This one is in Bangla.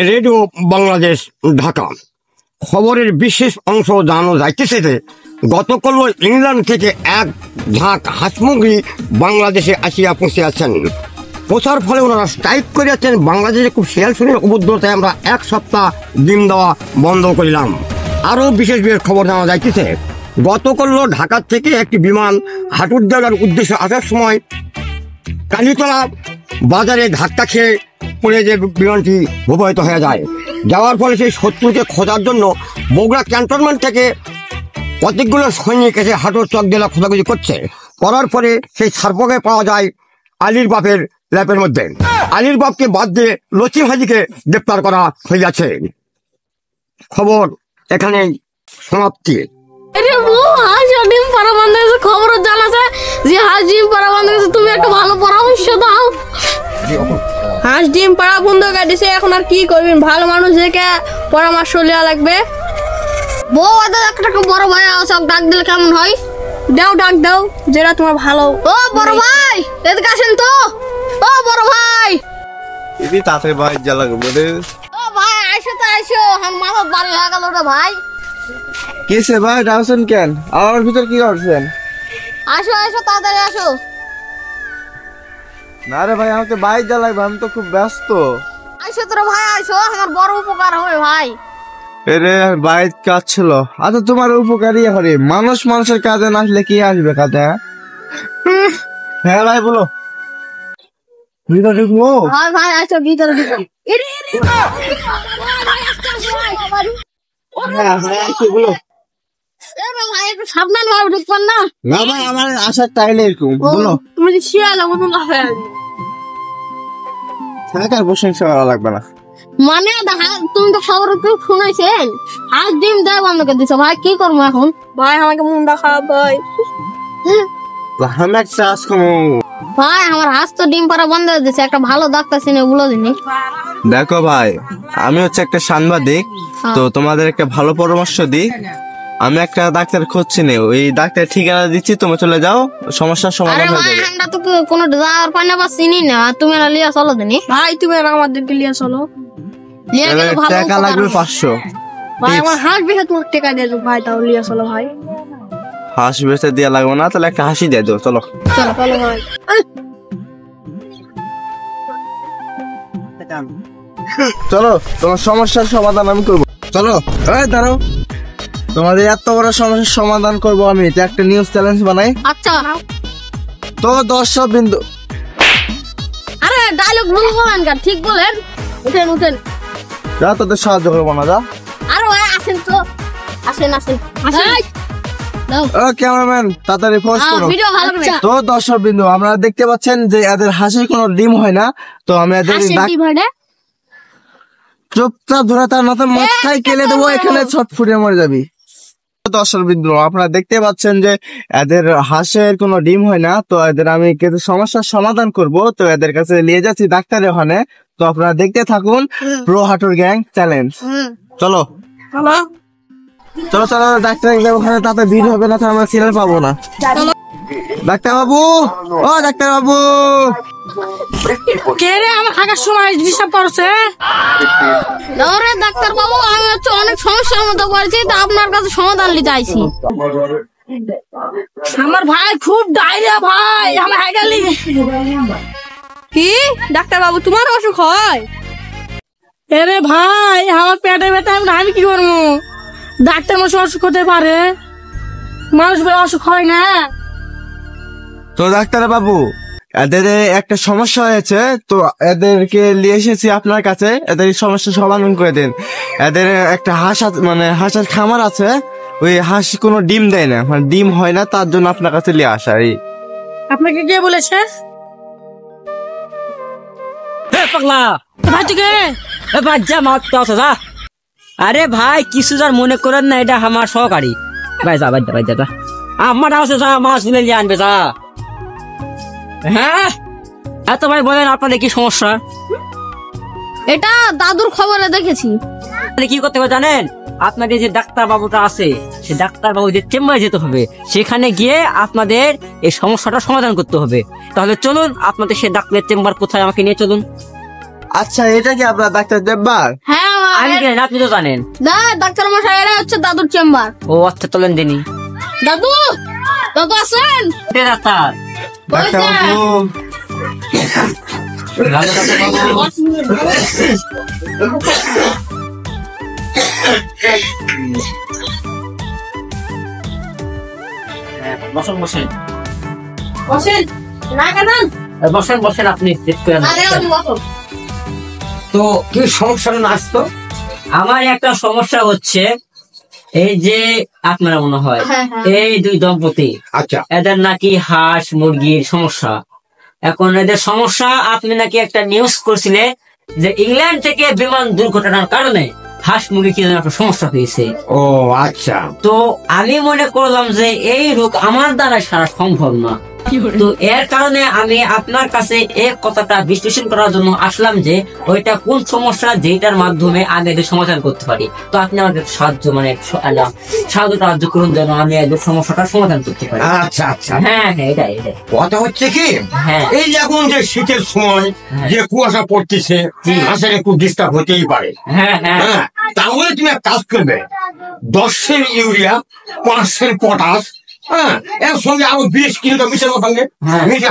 রেডিও বাংলাদেশ ঢাকা। খবরের বিশেষ অংশ জানানো যাইতেছে যে গতকাল ইংল্যান্ড থেকে এক ঝাঁক হাঁসমুরগি বাংলাদেশে আসিয়া পৌঁছিয়াছেন। পৌঁছার ফলে ওনারা স্ট্রাইক করিয়াছেন। বাংলাদেশে খুব শিয়াল শুনির উপদ্রবতায় আমরা এক সপ্তাহ ডিম দেওয়া বন্ধ করিলাম। আরও বিশেষ খবর জানা যাইতেছে, গতকাল ঢাকা থেকে একটি বিমান হাটুর দেওয়ার উদ্দেশ্যে আসার সময় কালীতলা বাজারে ধাক্কা খেয়ে পড়ে যে বিমানটি ভূপায়িত হয়ে যায়। যাওয়ার ফলে সেই শত্রুকে খোঁজার জন্য বগুড়া ক্যান্টনমেন্ট থেকে কতগুলো সৈনিক এসে হাটুর চক জেলা খোঁজাখুঁজি করছে। করার পরে সেই সার্পকে পাওয়া যায় আলীর বাপের ল্যাপের মধ্যে। আলীর বাপকে বাদ দিয়ে লচিম হাজিকে গ্রেপ্তার করা হইয়াছে। খবর এখানে সমাপ্তি। খবর জানা যায় যে হাঁস ডিম পাড়া বন্ধ গেছে, তুমি একটা ভালো পরামর্শ দাও। হাঁস ডিম পাড়া বন্ধ করে দিছে, এখন আর কি করবেন? ভালো মানুষ দেখে পরামর্শ নেওয়া লাগবে। বউ একটা বড় ভাই আসক, ডাক দিলে কেমন হয়? দাও, ডাক দাও, যেটা তোমার ভালো। ও বড় ভাই, এদিকে আসেন তো। ও বড় ভাই, এদি তাতে ভাই যা লাগবে রে। ও ভাই আইসো তো আইসো, আমার মাথা বাড়ি হয়ে গেল রে ভাই। কিসে ভাই ডাউছেন কেন? আমার ভিতর কি করছেন? আসো আসো, তাড়াতাড়ি আসো। না রে ভাই, আমাকে বাইক যা লাগবে, আমি তো খুব ব্যস্ত। আইসো তোর ভাই, আইসো, আমার বড় উপকার হবে ভাই। এরে বাইক কাজ ছিল। আচ্ছা তোমার উপকারই হবে, মানুষের কাজে না আসলে কি আসবে কাজে? হ্যাঁ ভাই বলো। ভিতরে ঢুকবো? ভাই ভাই আইসো, ভিতরে ঢুকো। ইরে ইরে ভাই, আস্তে আস্তে ভাই। হ্যাঁ হ্যাঁ আইসো বলো। এরে ভাই একটু সাবধান ভাবে ঢুকবেন না। না ভাই, আমার আসার টাইলে এরকম বলো। তুমি যে শিয়াল মতন লাফে থাকার প্রশংসা করা লাগবে না। মানে তুমি তো খবর শুনেছেন হাঁস ডিম দেয় বন্ধ করে দিছো। ভাই কি করবো এখন? ভাই আমাকে মুন্ডা খারাপ ভাই। আমি একটা চাষ করবো। ভাই আমার হাঁস তো ডিম পাড়া বন্ধ করে দিছে, একটা ভালো ডাক্তার চিনে বলে দিনি। দেখো ভাই, আমি হচ্ছে একটা সাংবাদিক, তো তোমাদের একটা ভালো পরামর্শ দিই। আমি একটা ডাক্তার খুঁজছি না, ওই ডাক্তার ঠিকানা দিচ্ছি, তুমি চলে যাও, সমস্যার সমাধান হয়ে যাবে। আমরা তো কোনো যাওয়ার পাই না বা চিনি না, তুমি না লিয়া চলো দিনি। ভাই তুমি আমাদেরকে লিয়া চলো। লিয়া গেলে ভালো টাকা লাগবে 500। ভাই আমার হাঁস বেচে তোমার টাকা দিয়ে দেবো ভাই, তাও লিয়া চলো ভাই। হাঁস বেচে দেওয়া লাগবে না, তাহলে একটা হাসি দিয়ে দেবো, চলো চলো চলো ভাই। চলো, তোমার সমস্যার সমাধান আমি করবো, চলো। এই দাঁড়াও, তোমাদের এত বড় সমস্যার সমাধান করবো আমি, এটা একটা নিউজ চ্যালেঞ্জ বানাই। আচ্ছা তো 10 বিন্দু। আরে ডায়লগ ভুল বলেন কেন? ঠিক বলেন, উঠেন উঠেন। যা তোদের সাহায্য করবো না, যা। আরে ভাই আসেন তো, আসেন আসেন আসেন। ও ক্যামেরাম্যান, তাড়াতাড়ি পোস্ট করো। ভিডিও ভালো করে। তো 10 বিন্দু, আপনারা দেখতে পাচ্ছেন যে এদের হাঁসের কোনো ডিম হয় না, তো আমি এদের চুপচাপ ধরে তার মাথার মাথায় কেলে দেবো, এখানে ছটফুটে মরে যাবি। 10 বিন্দু, আপনারা দেখতে পাচ্ছেন যে এদের হাঁসের কোনো ডিম হয় না, তো এদের আমি কিছু সমস্যার সমাধান করব, তো এদের কাছে নিয়ে যাচ্ছি ডাক্তারের ওখানে। তো আপনারা দেখতে থাকুন প্রো হাটুর গ্যাং চ্যালেঞ্জ। চলো চলো চলো, ডাক্তার ওখানে, তাতে ভিড় হবে না, তো আমরা সিরিয়াল পাবো না। ডাক্তার বাবু, ও ডাক্তার বাবু। কে রে আমার থাকার সময় ডিস্টার্ব করছে? আরে ডাক্তার বাবু, আমি হচ্ছে অনেক সমস্যার মধ্যে পড়েছি, তা আপনার কাছে সমাধান নিতে আইছি। আমার ভাই খুব ডায়রিয়া ভাই, আমার হাইডালি। কি ডাক্তার বাবু, তোমার অসুখ হয়? আরে ভাই আমার পেটে ব্যথা, আমি কি করবো? ডাক্তার মশাই অসুখ হতে পারে, মানুষ অসুখ হয় না। তো ডাক্তার বাবু, এদের একটা সমস্যা হয়েছে, তো এদেরকে নিয়ে এসেছি আপনার কাছে, এদের সমস্যা সমাধান করে দিন। এদের একটা হাঁস মানে হাঁসের খামার আছে, ওই হাঁস কোনো ডিম দেয় না, মানে ডিম হয় না, তার জন্য আপনার কাছে নিয়ে আসা। আপনাকে কে বলেছে? পাগলা ভাই, তুকে বাচ্চা মারতে যা। আরে ভাই কিছু যার মনে করেন না, এটা আমার সহকারী ভাই। যা বাচ্চা বাচ্চা যা, আমার হাউসে যা, মাছ নিয়ে আনবে যা। হ্যাঁ এত ভাই বলেন, আপনাদের কি সমস্যা? এটা দাদুর খবরে দেখেছি। কি করতে হবে জানেন? আপনাদের যে ডাক্তার বাবুটা আছে, সে ডাক্তার বাবু যে চেম্বারে যেতে হবে, সেখানে গিয়ে আপনাদের এই সমস্যাটা সমাধান করতে হবে। তাহলে চলুন, আপনাদের সে ডাক্তারের চেম্বার কোথায়, আমাকে নিয়ে চলুন। আচ্ছা, এটা কি আপনার ডাক্তার দেববার? হ্যাঁ আমি কেন, আপনি তো জানেন। না ডাক্তার মশাই, এটা হচ্ছে দাদুর চেম্বার। ও আচ্ছা, চলেন দিনই। দাদু, দাদু আছেন? ডাক্তার ডাক্তার বাবু, বসেন বসেন বসেন। না কেন? বসেন বসেন, আপনি চেক করে আরে আপনি বসুন। তো কি সমস্যাটা না আসতো? আমার একটা সমস্যা হচ্ছে, এই যে আপনারা মনে হয় হ্যাঁ, হ্যাঁ। এই দুই দম্পতি, আচ্ছা, এদের নাকি হাঁস মুরগির সমস্যা। এখন এদের সমস্যা, আপনি নাকি একটা নিউজ করছিলে যে ইংল্যান্ড থেকে বিমান দুর্ঘটনার কারণে হাঁস মুরগি কি যেন একটা সমস্যা হয়েছে। ও আচ্ছা, তো আমি মনে করলাম যে এই রোগ আমার দ্বারা সারা সম্ভব না। তো এর কারণে আমি আপনার কাছে এই কথাটা বিশ্লেষণ করার জন্য আসলাম যে ওইটা কোন সমস্যা যেটার মাধ্যমে আমি এদের সমাধান করতে পারি। তো আপনি আমাকে সাহায্য করুন যেন আমি এদের সমস্যাটার সমাধান করতে পারি। আচ্ছা আচ্ছা। হ্যাঁ হ্যাঁ, এটাই এটাই। কথা হচ্ছে কি, হ্যাঁ। এই যে এখন যে শীতের সময় হ্যাঁ। যে কুয়াশা পড়তেছে, হাঁসের একটু ডিস্টার্ব হতেই পারে। হ্যাঁ হ্যাঁ হ্যাঁ, তাহলে তুমি এক কাজ করবে, 10 ইউরিয়া, 5 পটাশ, হ্যাঁ, এর সঙ্গে আরো 20 কিলো মিশানোর সঙ্গে হ্যাঁ। মিশে